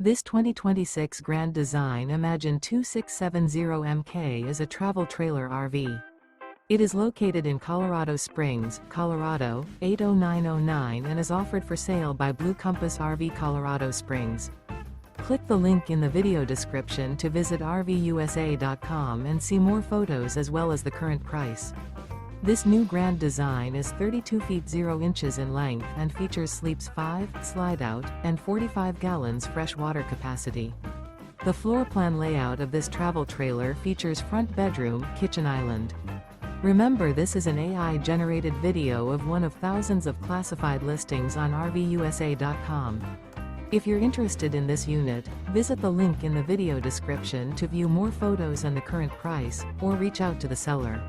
This 2026 Grand Design Imagine 2670MK is a travel trailer RV. It is located in Colorado Springs, Colorado, 80909 and is offered for sale by Blue Compass RV Colorado Springs. Click the link in the video description to visit RVUSA.com and see more photos as well as the current price. This new Grand Design is 32 feet 0 inches in length and features sleeps 5, Slideout, and 45 gallons fresh water capacity. The floor plan layout of this travel trailer features front bedroom, kitchen island. Remember, this is an AI-generated video of one of thousands of classified listings on RVUSA.com. If you're interested in this unit, visit the link in the video description to view more photos and the current price, or reach out to the seller.